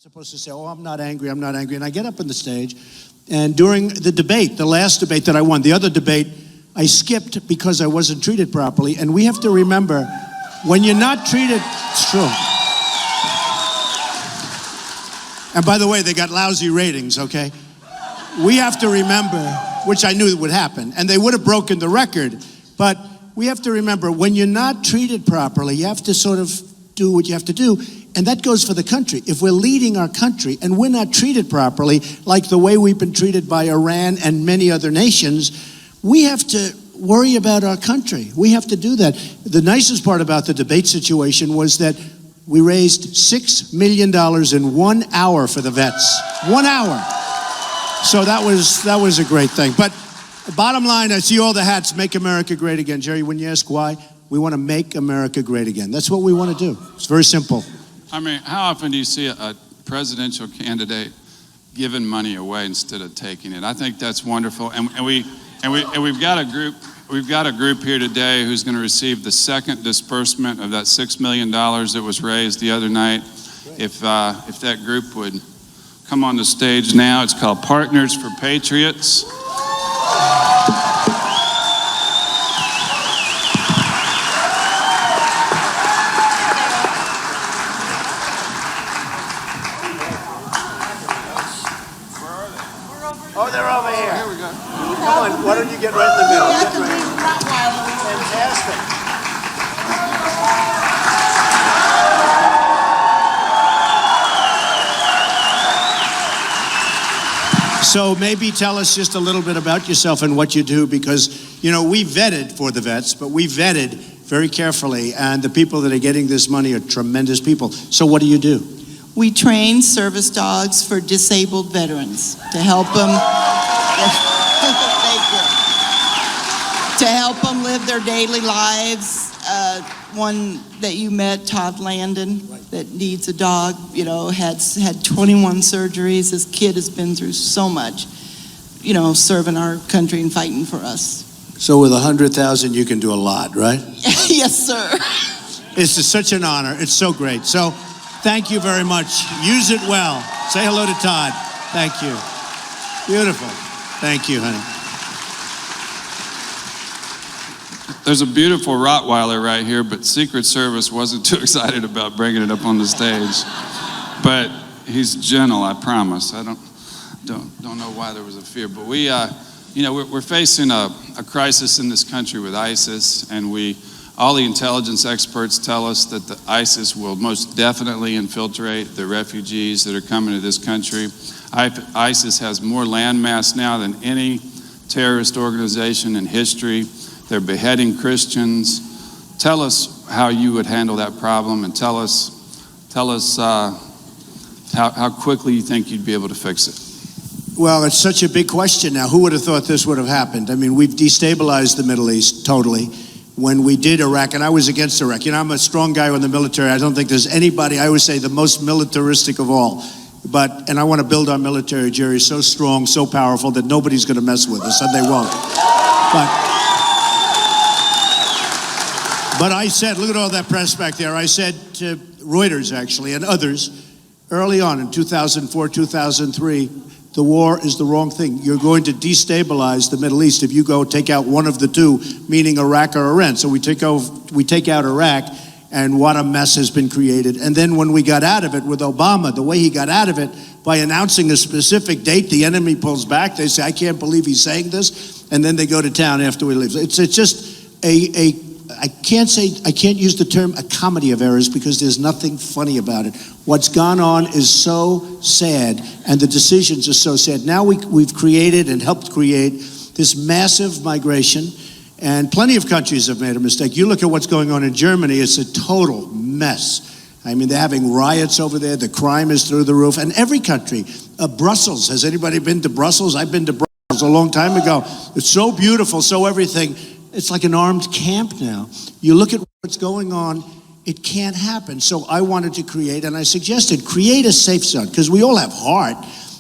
Supposed to say, oh, I'm not angry, I'm not angry. And I get up on the stage, and during the debate, the last debate that I won, the other debate, I skipped because I wasn't treated properly. And we have to remember, when you're not treated, it's true. And by the way, they got lousy ratings, okay? We have to remember, which I knew would happen, and they would have broken the record, but we have to remember, when you're not treated properly, you have to sort of do what you have to do. And that goes for the country. If we're leading our country and we're not treated properly, like the way we've been treated by Iran and many other nations, we have to worry about our country. We have to do that. The nicest part about the debate situation was that we raised $6 million in 1 hour for the vets. 1 hour. So that was a great thing. But the bottom line, I see all the hats, make America great again. Jerry, when you ask why, we want to make America great again. That's what we want to do. It's very simple. I mean, how often do you see a presidential candidate giving money away instead of taking it? I think that's wonderful, and we've got a group here today who's going to receive the second disbursement of that $6 million that was raised the other night. If that group would come on the stage now, it's called Partners for Patriots. Oh, they're over here. Here we go. Come on, why don't you get right in the middle? Get right. Fantastic. So maybe tell us just a little bit about yourself and what you do, because, you know, we vetted for the vets, but we vetted very carefully, and the people that are getting this money are tremendous people. So what do you do? We train service dogs for disabled veterans to help them live their daily lives. One that you met, Todd Landon, that needs a dog, you know, had 21 surgeries. This kid has been through so much, you know, serving our country and fighting for us. So with 100,000, you can do a lot, right? Yes, sir. It's just such an honor. It's so great. So thank you very much. Use it well. Say hello to Todd. Thank you. Beautiful. Thank you, honey. There's a beautiful Rottweiler right here, but Secret Service wasn't too excited about bringing it up on the stage. But he's gentle, I promise. I don't know why there was a fear, but we, you know, we're facing a crisis in this country with ISIS, and all the intelligence experts tell us that the ISIS will most definitely infiltrate the refugees that are coming to this country. ISIS has more landmass now than any terrorist organization in history. They're beheading Christians. Tell us how you would handle that problem, and tell us how quickly you think you'd be able to fix it. Well, it's such a big question now. Who would have thought this would have happened? I mean, we've destabilized the Middle East totally. When we did Iraq, and I was against Iraq. You know, I'm a strong guy in the military. I don't think there's anybody, I always say, the most militaristic of all. And I want to build our military, Jerry, so strong, so powerful that nobody's going to mess with us, and they won't. But I said, look at all that press back there. I said to Reuters, actually, and others, early on in 2004, 2003, the war is the wrong thing. You're going to destabilize the Middle East if you go take out one of the two, meaning Iraq or Iran. So we take out Iraq, and what a mess has been created. And then when we got out of it with Obama, the way he got out of it, by announcing a specific date, the enemy pulls back. They say, I can't believe he's saying this. And then they go to town after we leave. It's just I can't use the term a comedy of errors, because there's nothing funny about it. What's gone on is so sad, and the decisions are so sad. Now we've created and helped create this massive migration, and plenty of countries have made a mistake. You look at what's going on in Germany, it's a total mess. I mean, they're having riots over there, the crime is through the roof, and every country. Brussels, has anybody been to Brussels? I've been to Brussels a long time ago. It's so beautiful, so everything. It's like an armed camp now. You look at what's going on, it can't happen. So I wanted to create, and I suggested, create a safe zone, because we all have heart.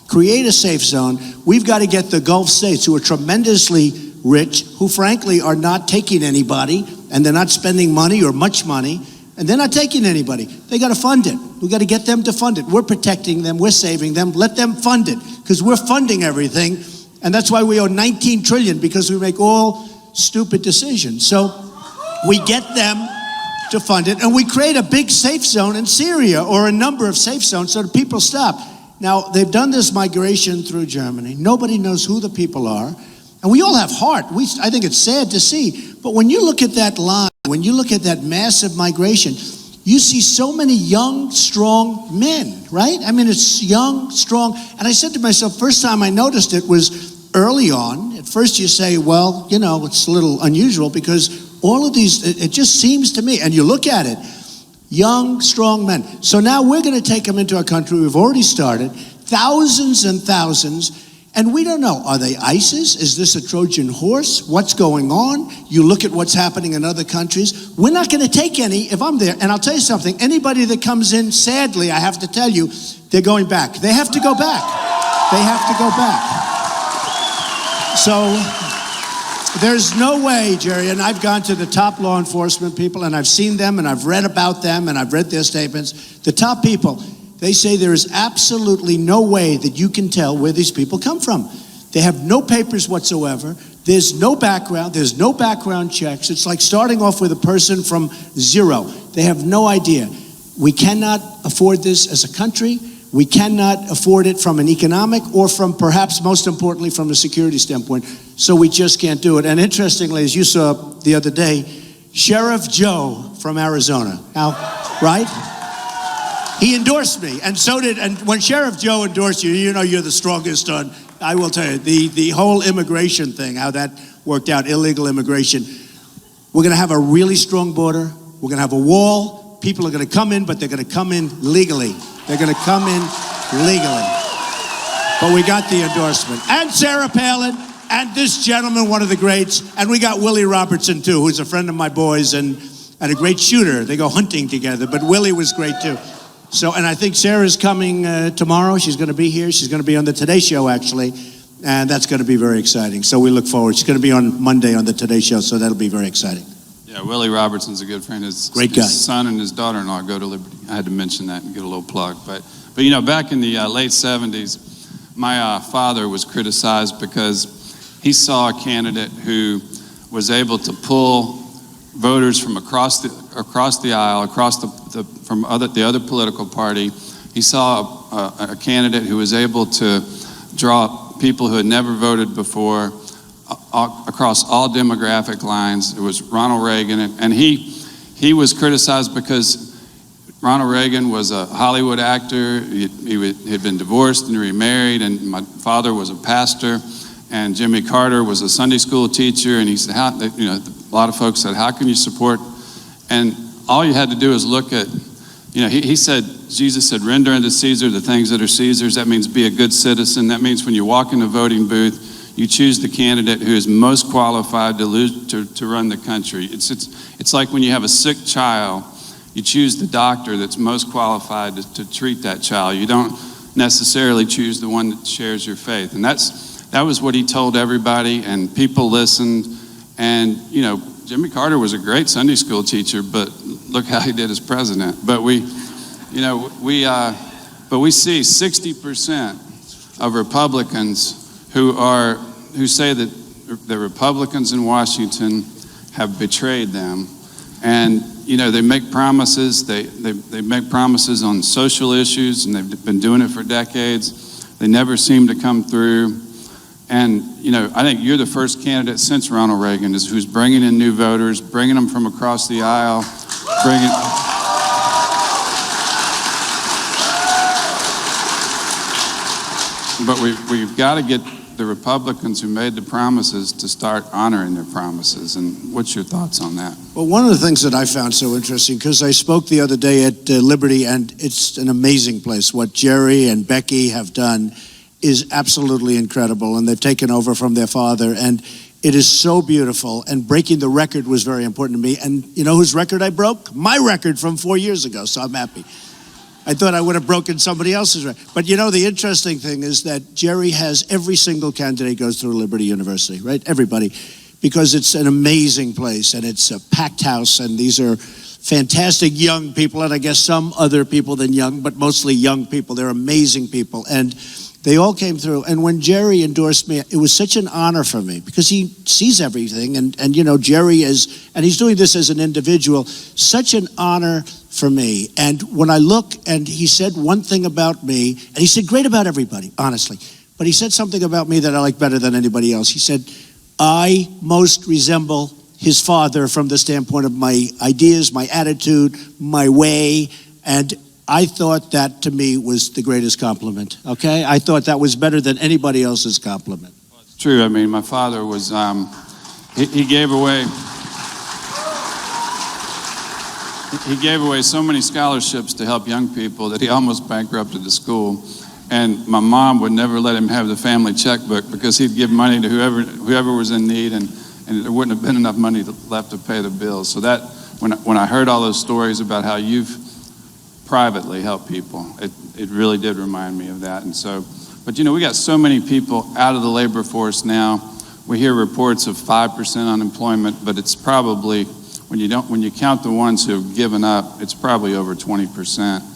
Create a safe zone. We've got to get the Gulf states, who are tremendously rich, who frankly are not taking anybody, and they're not spending money or much money. And they're not taking anybody. They got to fund it. We got to get them to fund it. We're protecting them. We're saving them. Let them fund it, because we're funding everything. And that's why we owe $19 trillion, because we make all stupid decisions. So we get them to fund it, and we create a big safe zone in Syria, or a number of safe zones, so that people stop. Now, they've done this migration through Germany. Nobody knows who the people are. And we all have heart. I think it's sad to see. But when you look at that line, when you look at that massive migration, you see so many young, strong men, right? I mean, it's young, strong. And I said to myself, first time I noticed it was early on. At first you say, well, you know, it's a little unusual, because all of these, it just seems to me, and you look at it, young, strong men. So now we're going to take them into our country. We've already started, thousands and thousands. And we don't know, are they ISIS? Is this a Trojan horse? What's going on? You look at what's happening in other countries. We're not going to take any if I'm there. And I'll tell you something, anybody that comes in, sadly, I have to tell you, they're going back. They have to go back. They have to go back. So there's no way, Jerry, and I've gone to the top law enforcement people, and I've seen them, and I've read about them, and I've read their statements. The top people, they say there is absolutely no way that you can tell where these people come from. They have no papers whatsoever. There's no background. There's no background checks. It's like starting off with a person from zero. They have no idea. We cannot afford this as a country. We cannot afford it from an economic, or from, perhaps most importantly, from a security standpoint. So we just can't do it. And interestingly, as you saw the other day, Sheriff Joe from Arizona. Now, right? He endorsed me, and so did, and when Sheriff Joe endorsed you, you know you're the strongest on, I will tell you, the whole immigration thing, how that worked out, illegal immigration. We're going to have a really strong border. We're going to have a wall. People are going to come in, but they're going to come in legally. They're going to come in legally. But we got the endorsement. And Sarah Palin, and this gentleman, one of the greats, and we got Willie Robertson, too, who's a friend of my boys, and a great shooter. They go hunting together, but Willie was great, too. So, and I think Sarah's coming tomorrow. She's going to be here. She's going to be on the Today Show, actually, and that's going to be very exciting. So we look forward. She's going to be on Monday on the Today Show, so that'll be very exciting. Yeah, Willie Robertson's a good friend. Great guy. His son and his daughter-in-law go to Liberty. I had to mention that and get a little plug. But you know, back in the late 70s, my father was criticized because he saw a candidate who was able to pull voters from across the aisle, from the other political party. He saw a candidate who was able to draw people who had never voted before across all demographic lines. It was Ronald Reagan, and he was criticized because Ronald Reagan was a Hollywood actor. He had been divorced and remarried, and my father was a pastor, and Jimmy Carter was a Sunday school teacher. And he said, a lot of folks said, how can you support? And all you had to do is look at, he said, Jesus said, render unto Caesar the things that are Caesar's. That means be a good citizen. That means when you walk in the voting booth, you choose the candidate who is most qualified to run the country. It's like when you have a sick child, you choose the doctor that's most qualified to treat that child. You don't necessarily choose the one that shares your faith. And that was what he told everybody, and people listened. And, Jimmy Carter was a great Sunday school teacher, but look how he did as president. But we see 60% of Republicans who say that the Republicans in Washington have betrayed them. And, they make promises. They make promises on social issues, and they've been doing it for decades. They never seem to come through. And, I think you're the first candidate since Ronald Reagan who's bringing in new voters, bringing them from across the aisle, But we've got to get the Republicans who made the promises to start honoring their promises. And what's your thoughts on that? Well, one of the things that I found so interesting, because I spoke the other day at Liberty, and it's an amazing place. What Jerry and Becky have done is absolutely incredible, and they've taken over from their father, and it is so beautiful. And breaking the record was very important to me. And you know whose record I broke? My record from 4 years ago, so I'm happy. I thought I would have broken somebody else's record. But the interesting thing is that Jerry has every single candidate goes through Liberty University, right? Everybody, because it's an amazing place, and it's a packed house, and these are fantastic young people, and I guess some other people than young, but mostly young people. They're amazing people. And they all came through. And when Jerry endorsed me, it was such an honor for me because he sees everything. And you know, Jerry is, and he's doing this as an individual, such an honor for me. And when I look, and he said one thing about me, and he said great about everybody, honestly, but he said something about me that I like better than anybody else. He said, I most resemble his father from the standpoint of my ideas, my attitude, my way, and I thought that to me was the greatest compliment, okay? I thought that was better than anybody else's compliment. Well, it's true. I mean, my father was, he gave away so many scholarships to help young people that he almost bankrupted the school. And my mom would never let him have the family checkbook because he'd give money to whoever was in need, and there wouldn't have been enough money left to pay the bills. So that, when I heard all those stories about how you've privately helped people, it really did remind me of that. And so, but you know, we got so many people out of the labor force now. We hear reports of 5% unemployment, but it's probably, when you count the ones who have given up, it's probably over 20%.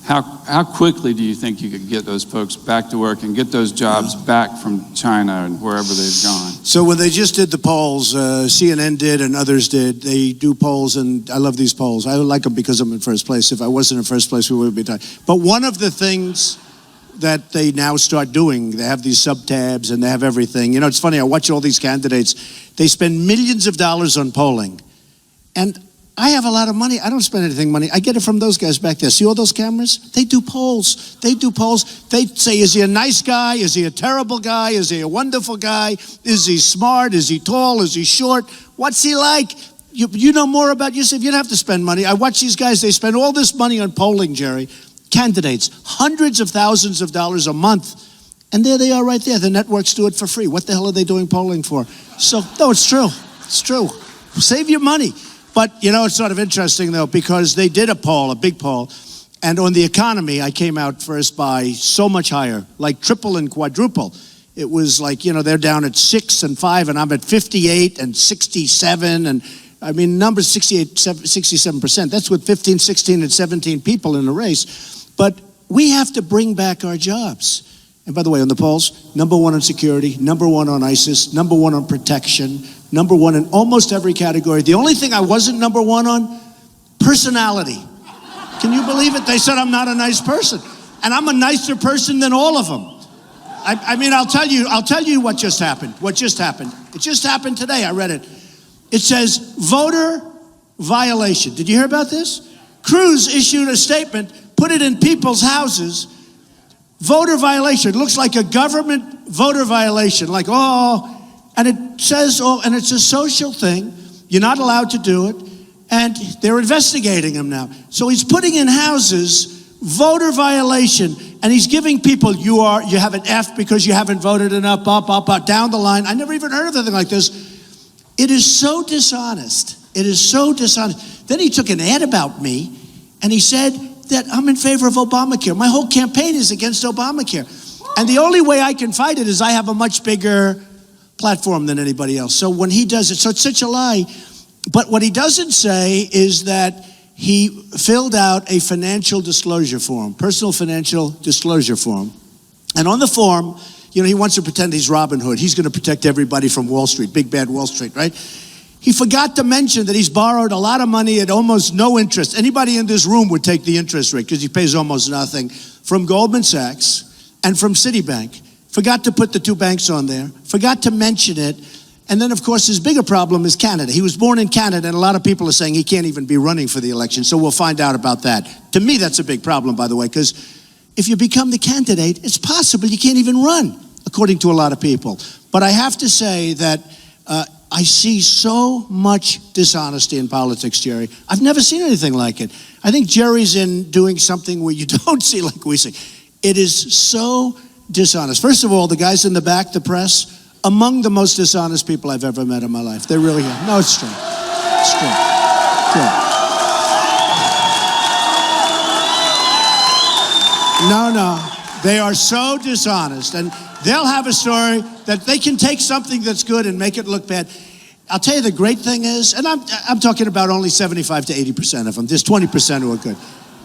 How quickly do you think you could get those folks back to work and get those jobs back from China and wherever they've gone? So when they just did the polls, CNN did and others did, they do polls, and I love these polls. I like them because I'm in first place. If I wasn't in first place, we would be tied. But one of the things that they now start doing, they have these sub-tabs and they have everything. You know, it's funny, I watch all these candidates. They spend millions of dollars on polling. And I have a lot of money. I don't spend anything money. I get it from those guys back there. See all those cameras? They do polls. They do polls. They say, is he a nice guy? Is he a terrible guy? Is he a wonderful guy? Is he smart? Is he tall? Is he short? What's he like? You know more about yourself. You don't have to spend money. I watch these guys. They spend all this money on polling, Jerry. Candidates, hundreds of thousands of dollars a month. And there they are right there. The networks do it for free. What the hell are they doing polling for? So, no, it's true. It's true. Save your money. But, you know, it's sort of interesting, though, because they did a poll, a big poll, and on the economy, I came out first by so much higher, like triple and quadruple. It was like, you know, they're down at 6 and 5, and I'm at 58 and 67, and I mean, numbers 68, 67%. That's with 15, 16, and 17 people in the race. But we have to bring back our jobs. And by the way, on the polls, number one on security, number one on ISIS, number one on protection, number one in almost every category. The only thing I wasn't number one on, personality. Can you believe it? They said I'm not a nice person. And I'm a nicer person than all of them. I mean, I'll tell you what just happened. What just happened. It just happened today. I read it. It says voter violation. Did you hear about this? Cruz issued a statement, put it in people's houses. Voter violation. It looks like a government voter violation. Like, oh, and it says, oh, and it's a social thing. You're not allowed to do it. And they're investigating him now. So he's putting in houses voter violation. And he's giving people, you have an F because you haven't voted enough, up, down the line. I never even heard of anything like this. It is so dishonest. It is so dishonest. Then he took an ad about me, and he said that I'm in favor of Obamacare. My whole campaign is against Obamacare. And the only way I can fight it is I have a much bigger platform than anybody else. So when he does it, so it's such a lie. But what he doesn't say is that he filled out a financial disclosure form, personal financial disclosure form. And on the form, you know, he wants to pretend he's Robin Hood. He's going to protect everybody from Wall Street, big bad Wall Street, right? He forgot to mention that he's borrowed a lot of money at almost no interest. Anybody in this room would take the interest rate because he pays almost nothing from Goldman Sachs and from Citibank. Forgot to put the two banks on there. Forgot to mention it. And then, of course, his bigger problem is Canada. He was born in Canada, and a lot of people are saying he can't even be running for the election, so we'll find out about that. To me, that's a big problem, by the way, because if you become the candidate, it's possible you can't even run, according to a lot of people. But I have to say that I see so much dishonesty in politics, Jerry. I've never seen anything like it. I think Jerry's in doing something where you don't see like we see. It is so dishonest. First of all, the guys in the back, the press, among the most dishonest people I've ever met in my life. They really are. No, it's true. It's true. No. They are so dishonest. And they'll have a story that they can take something that's good and make it look bad. I'll tell you the great thing is, and I'm talking about only 75 to 80% of them. There's 20% who are good.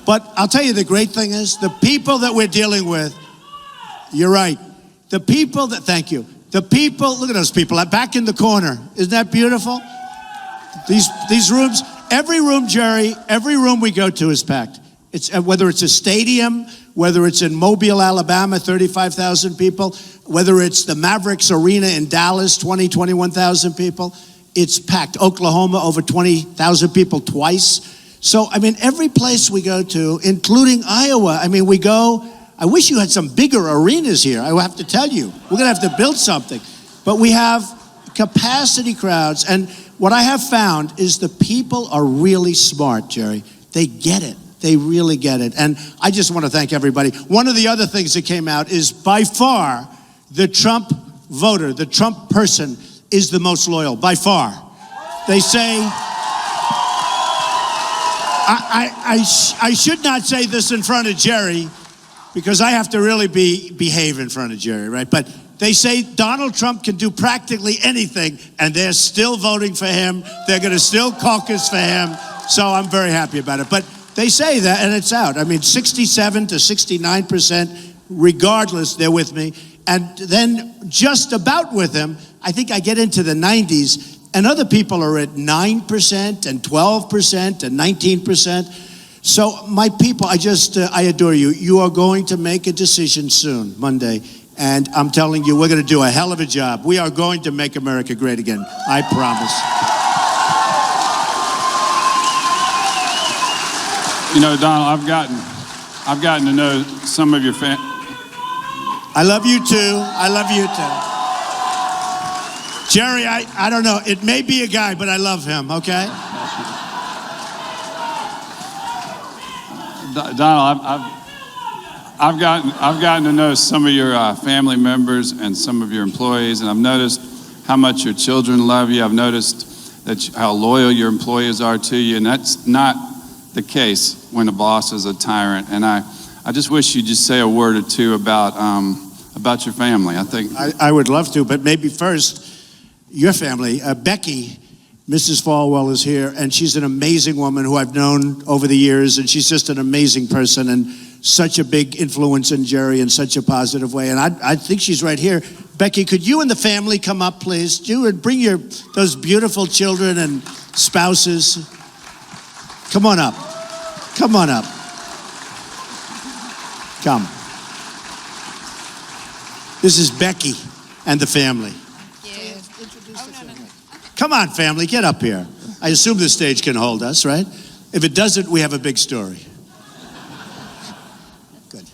But I'll tell you the great thing is, the people that we're dealing with, you're right. The people that, thank you. The people, look at those people, back in the corner. Isn't that beautiful? These rooms, every room, Jerry, every room we go to is packed. It's whether it's a stadium, whether it's in Mobile, Alabama, 35,000 people, whether it's the Mavericks Arena in Dallas, 21,000 people, it's packed. Oklahoma, over 20,000 people twice. So, I mean, every place we go to, including Iowa, I mean, we go, I wish you had some bigger arenas here. I have to tell you, we're going to have to build something. But we have capacity crowds. And what I have found is the people are really smart, Jerry. They get it. They really get it. And I just want to thank everybody. One of the other things that came out is by far the Trump voter, the Trump person is the most loyal, by far. They say, I should not say this in front of Jerry because I have to really behave in front of Jerry, right? But they say Donald Trump can do practically anything and they're still voting for him. They're going to still caucus for him. So I'm very happy about it. But they say that, and it's out. I mean, 67 to 69%, regardless, they're with me. And then just about with him, I think I get into the 90s, and other people are at 9% and 12% and 19%. So my people, I adore you. You are going to make a decision soon, Monday. And I'm telling you, we're going to do a hell of a job. We are going to make America great again. I promise. You know, Donald, I've gotten to know some of your I love you too. I love you too. Jerry, I don't know. It may be a guy, but I love him, okay? Donald, I've gotten to know some of your family members and some of your employees, and I've noticed how much your children love you. I've noticed how loyal your employees are to you, and that's not the case when a boss is a tyrant. And I just wish you'd just say a word or two about your family. I think I would love to, but maybe first, your family. Becky, Mrs. Falwell, is here, and she's an amazing woman who I've known over the years, and she's just an amazing person and such a big influence in Jerry in such a positive way. And I think she's right here. Becky, could you and the family come up, please? You would bring those beautiful children and spouses. Come on up. Come on up. Come. This is Becky and the family. Come on, family, get up here. I assume the stage can hold us, right? If it doesn't, we have a big story. Good.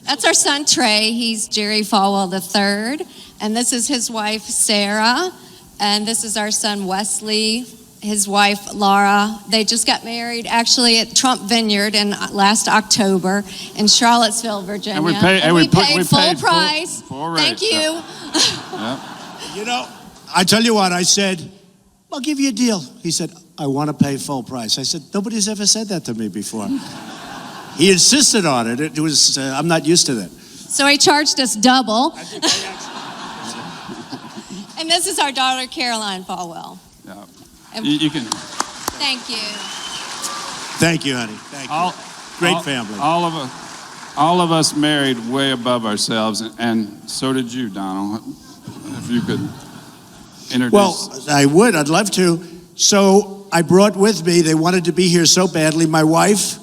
That's our son, Trey. He's Jerry Falwell III. And this is his wife, Sarah. And this is our son, Wesley, his wife, Laura. They just got married, actually, at Trump Vineyard in last October in Charlottesville, Virginia. And we paid full price. Full rate. Thank you. Yep. You know, I tell you what, I said, I'll give you a deal. He said, I want to pay full price. I said, nobody's ever said that to me before. He insisted on it. It was, I'm not used to that. So he charged us double. And this is our daughter, Caroline Falwell. Yeah. And You can. thank you. Thank you, honey. Thank you. Great family. All of us married way above ourselves, and so did you, Donald. If you could introduce. Well, I would. I'd love to. So I brought with me, they wanted to be here so badly, my wife,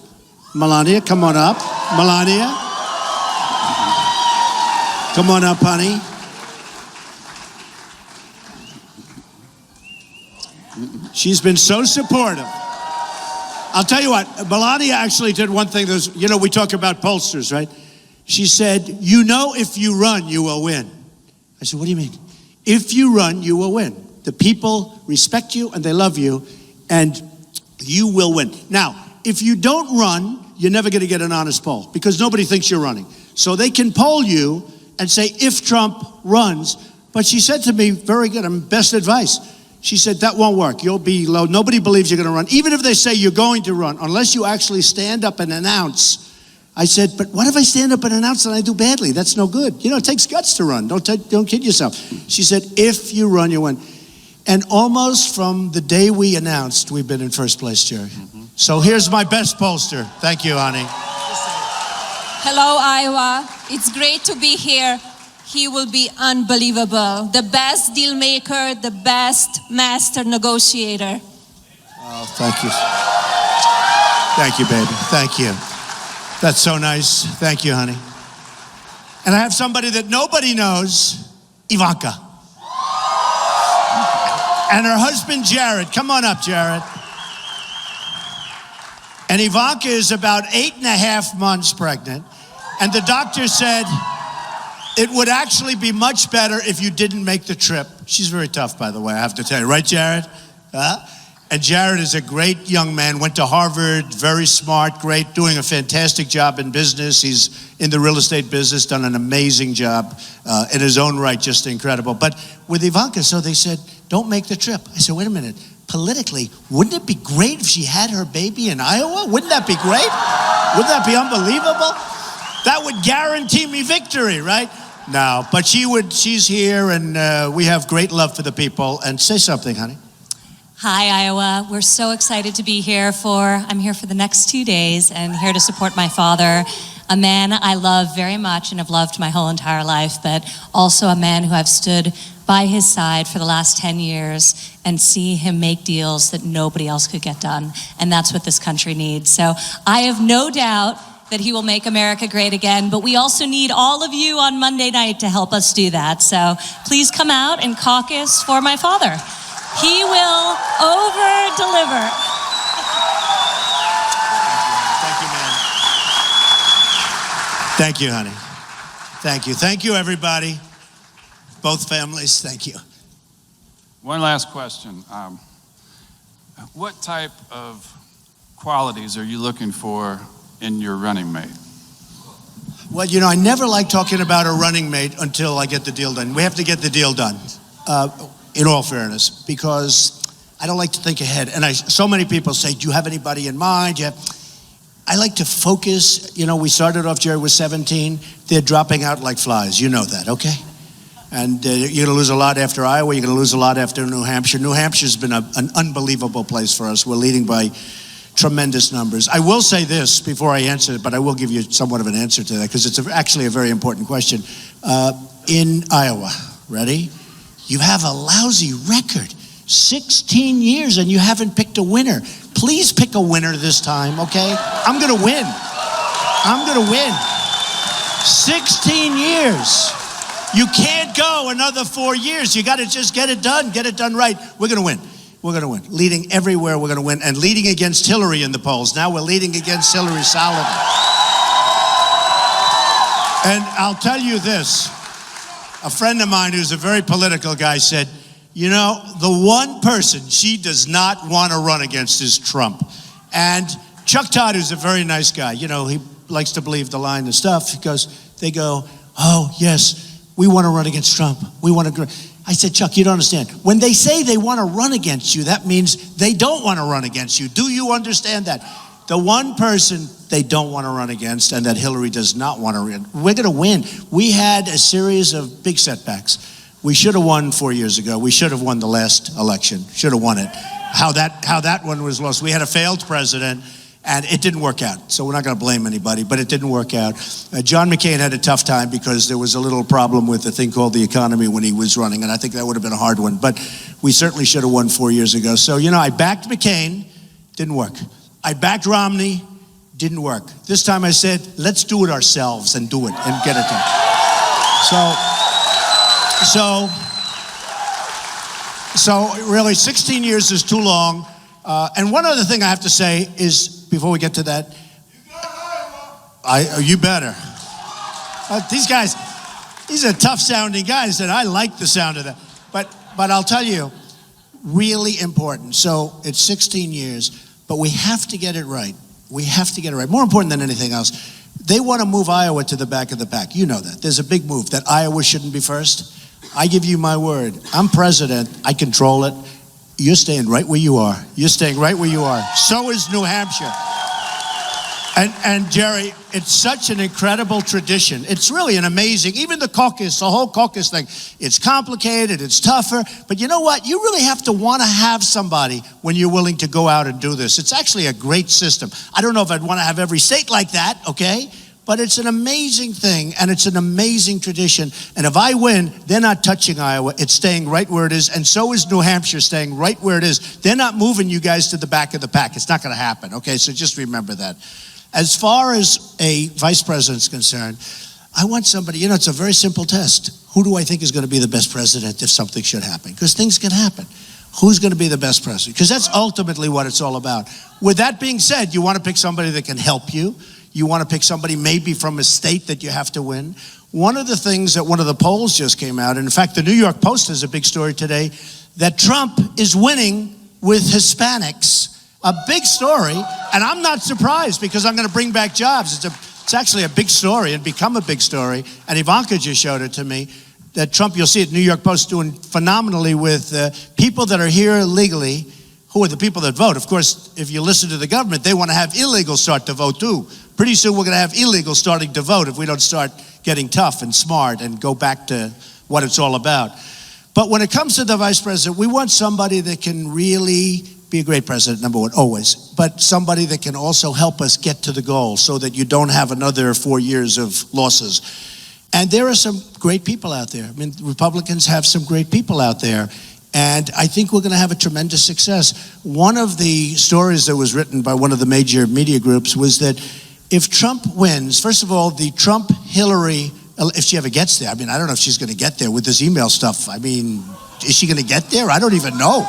Melania. Come on up. Melania. Come on up, honey. She's been so supportive. I'll tell you what, Melania actually did one thing. We talk about pollsters, right? She said, if you run, you will win. I said, what do you mean? If you run, you will win. The people respect you and they love you, and you will win. Now, if you don't run, you're never going to get an honest poll because nobody thinks you're running. So they can poll you and say, if Trump runs. But she said to me, very good, best advice. She said, that won't work. You'll be low. Nobody believes you're going to run. Even if they say you're going to run, unless you actually stand up and announce. I said, but what if I stand up and announce and I do badly? That's no good. It takes guts to run. Don't kid yourself. She said, if you run, you win. And almost from the day we announced, we've been in first place, Jerry. So here's my best pollster. Thank you, honey. Hello, Iowa. It's great to be here. He will be unbelievable. The best deal maker, the best master negotiator. Oh, thank you. Thank you, baby. Thank you. That's so nice. Thank you, honey. And I have somebody that nobody knows, Ivanka. And her husband, Jared. Come on up, Jared. And Ivanka is about 8.5 months pregnant. And the doctor said it would actually be much better if you didn't make the trip. She's very tough, by the way, I have to tell you. Right, Jared? And Jared is a great young man, went to Harvard, very smart, great, doing a fantastic job in business. He's in the real estate business, done an amazing job in his own right, just incredible. But with Ivanka, so they said, don't make the trip. I said, wait a minute, politically, wouldn't it be great if she had her baby in Iowa? Wouldn't that be great? Wouldn't that be unbelievable? That would guarantee me victory, right? No, but she's here, and we have great love for the people. And say something, honey. Hi, Iowa. We're so excited to be here I'm here for the next 2 days and here to support my father, a man I love very much and have loved my whole entire life, but also a man who I've stood by his side for the last 10 years and see him make deals that nobody else could get done. And that's what this country needs. So I have no doubt that he will make America great again, but we also need all of you on Monday night to help us do that. So please come out and caucus for my father. He will over-deliver. Thank you, man. Thank you, honey. Thank you. Thank you, everybody. Both families, thank you. One last question. What type of qualities are you looking for in your running mate? Well, I never like talking about a running mate until I get the deal done. We have to get the deal done. In all fairness, because I don't like to think ahead. And so many people say, do you have anybody in mind? I like to focus. We started off, Jerry was 17. They're dropping out like flies. You know that, okay? And you're going to lose a lot after Iowa. You're going to lose a lot after New Hampshire. New Hampshire's been an unbelievable place for us. We're leading by tremendous numbers. I will say this before I answer it, but I will give you somewhat of an answer to that because it's actually a very important question. In Iowa, ready? You have a lousy record, 16 years, and you haven't picked a winner. Please pick a winner this time, okay? I'm going to win. I'm going to win. 16 years. You can't go another 4 years. You got to just get it done right. We're going to win. We're going to win. Leading everywhere, we're going to win. And leading against Hillary in the polls. Now we're leading against Hillary solidly. And I'll tell you this. A friend of mine who's a very political guy said, the one person she does not want to run against is Trump. And Chuck Todd, who's a very nice guy, he likes to believe the line and stuff because they go, oh, yes, we want to run against Trump. We want to. I said, Chuck, you don't understand. When they say they want to run against you, that means they don't want to run against you. Do you understand that? The one person they don't want to run against and that Hillary does not want to run, we're going to win. We had a series of big setbacks. We should have won 4 years ago. We should have won the last election. Should have won it. How that one was lost. We had a failed president and it didn't work out. So we're not going to blame anybody, but it didn't work out. John McCain had a tough time because there was a little problem with the thing called the economy when he was running, and I think that would have been a hard one. But we certainly should have won 4 years ago. So, I backed McCain, didn't work. I backed Romney, didn't work. This time I said, let's do it ourselves and do it and get it done. So really 16 years is too long. And one other thing I have to say is, before we get to that, you better. These are tough sounding guys and I like the sound of that. But I'll tell you, really important. So it's 16 years. But we have to get it right. We have to get it right. More important than anything else, they want to move Iowa to the back of the pack. You know that. There's a big move that Iowa shouldn't be first. I give you my word. I'm president. I control it. You're staying right where you are. You're staying right where you are. So is New Hampshire. And Jerry, it's such an incredible tradition. It's really an amazing, even the caucus, the whole caucus thing, it's complicated, it's tougher, but you know what? You really have to want to have somebody when you're willing to go out and do this. It's actually a great system. I don't know if I'd want to have every state like that, okay? But it's an amazing thing, and it's an amazing tradition. And if I win, they're not touching Iowa. It's staying right where it is, and so is New Hampshire staying right where it is. They're not moving you guys to the back of the pack. It's not going to happen, okay? So just remember that. As far as a vice president's concerned, I want somebody, it's a very simple test. Who do I think is going to be the best president if something should happen? Because things can happen. Who's going to be the best president? Because that's ultimately what it's all about. With that being said, you want to pick somebody that can help you. You want to pick somebody maybe from a state that you have to win. One of the things that one of the polls just came out, and in fact, the New York Post has a big story today, that Trump is winning with Hispanics. A big story, and I'm not surprised because I'm going to bring back jobs. It's actually a big story and become a big story, and Ivanka just showed it to me, that Trump, you'll see it, New York Post doing phenomenally with people that are here legally, who are the people that vote. Of course, if you listen to the government, they want to have illegals start to vote too. Pretty soon we're going to have illegals starting to vote if we don't start getting tough and smart and go back to what it's all about. But when it comes to the vice president, we want somebody that can really be a great president, number one, always, but somebody that can also help us get to the goal so that you don't have another 4 years of losses. And there are some great people out there. I mean, Republicans have some great people out there. And I think we're going to have a tremendous success. One of the stories that was written by one of the major media groups was that if Trump wins, first of all, the Trump-Hillary, if she ever gets there, I mean, I don't know if she's going to get there with this email stuff. I mean, is she going to get there? I don't even know.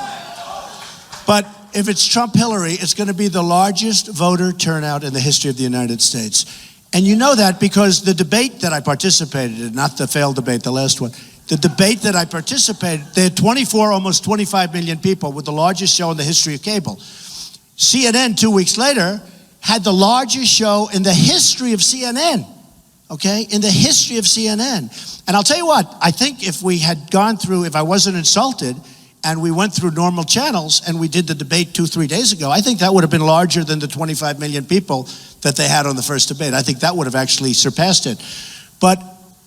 But if it's Trump-Hillary, it's going to be the largest voter turnout in the history of the United States. And you know that because the debate that I participated in, not the failed debate, the last one, the debate that I participated, there are 24, almost 25 million people with the largest show in the history of cable. CNN 2 weeks later had the largest show in the history of CNN, okay? In the history of CNN. And I'll tell you what, I think if we had gone through, if I wasn't insulted, and we went through normal channels and we did the debate 2-3 days ago, I think that would have been larger than the 25 million people that they had on the first debate. I think that would have actually surpassed it. But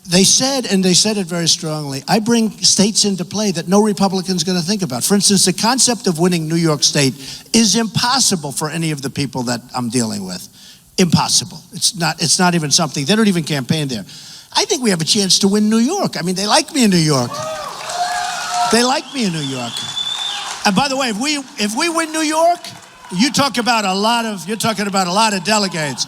they said, and they said it very strongly, I bring states into play that no Republican's going to think about. For instance, the concept of winning New York State is impossible for any of the people that I'm dealing with. Impossible. It's not even something. They don't even campaign there. I think we have a chance to win New York. I mean, they like me in New York. They like me in New York. And by the way, if we win New York, you're talking about a lot of delegates,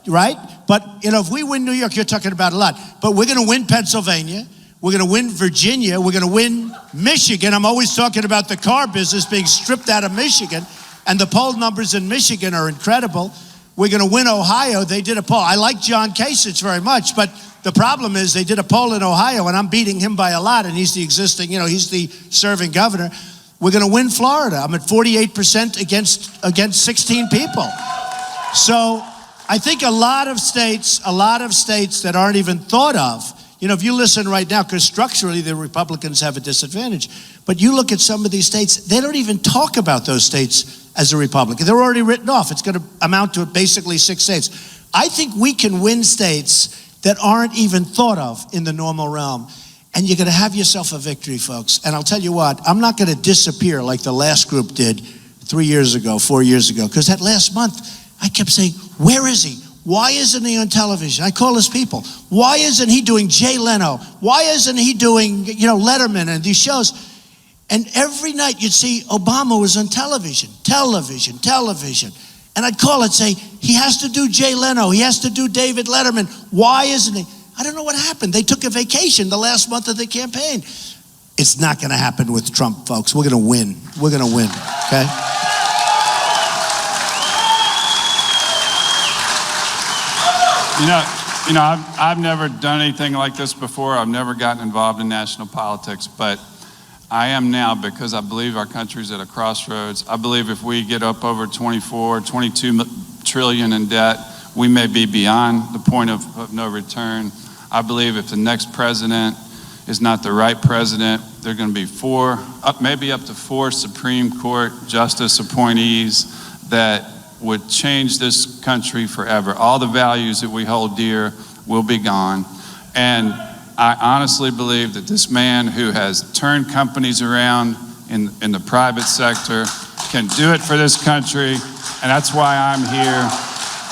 right? But if we win New York, you're talking about a lot. But we're going to win Pennsylvania. We're going to win Virginia. We're going to win Michigan. I'm always talking about the car business being stripped out of Michigan, and the poll numbers in Michigan are incredible. We're going to win Ohio. They did a poll. I like John Kasich very much, but the problem is they did a poll in Ohio, and I'm beating him by a lot, and he's the existing, he's the serving governor. We're going to win Florida. I'm at 48% against 16 people. So I think a lot of states that aren't even thought of, if you listen right now, because structurally the Republicans have a disadvantage, but you look at some of these states, they don't even talk about those states as a Republican. They're already written off. It's going to amount to basically 6 states. I think we can win states that aren't even thought of in the normal realm. And you're going to have yourself a victory, folks. And I'll tell you what, I'm not going to disappear like the last group did 3 years ago, 4 years ago. Because that last month, I kept saying, where is he? Why isn't he on television? I call his people. Why isn't he doing Jay Leno? Why isn't he doing, Letterman and these shows? And every night you'd see Obama was on television. And I'd call and say, he has to do Jay Leno. He has to do David Letterman. Why isn't he? I don't know what happened. They took a vacation the last month of the campaign. It's not going to happen with Trump, folks. We're going to win. We're going to win, okay? I've never done anything like this before. I've never gotten involved in national politics, but I am now because I believe our country's at a crossroads. I believe if we get up over 22 trillion in debt, we may be beyond the point of no return. I believe if the next president is not the right president, there are going to be maybe up to four Supreme Court justice appointees that would change this country forever. All the values that we hold dear will be gone. And I honestly believe that this man who has turned companies around in the private sector can do it for this country, and that's why I'm here.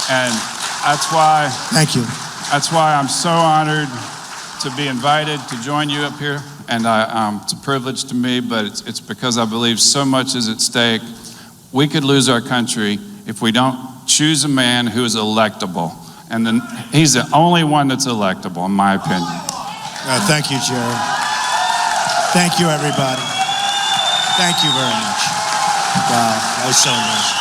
And that's why Thank you. That's why I'm so honored to be invited to join you up here. And it's a privilege to me, but it's because I believe so much is at stake. We could lose our country if we don't choose a man who is electable. And then he's the only one that's electable, in my opinion. Thank you, Jerry. Thank you, everybody. Thank you very much. Wow, that was so nice.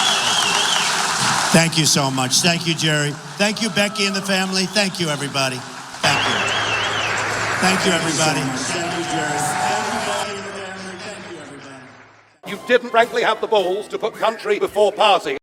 Thank you so much. Thank you, Jerry. Thank you, Becky and the family. Thank you, everybody. Thank you. Thank you, everybody. Thank you, Jerry. Thank you, Becky and the family. Thank you, everybody. You didn't frankly have the balls to put country before party.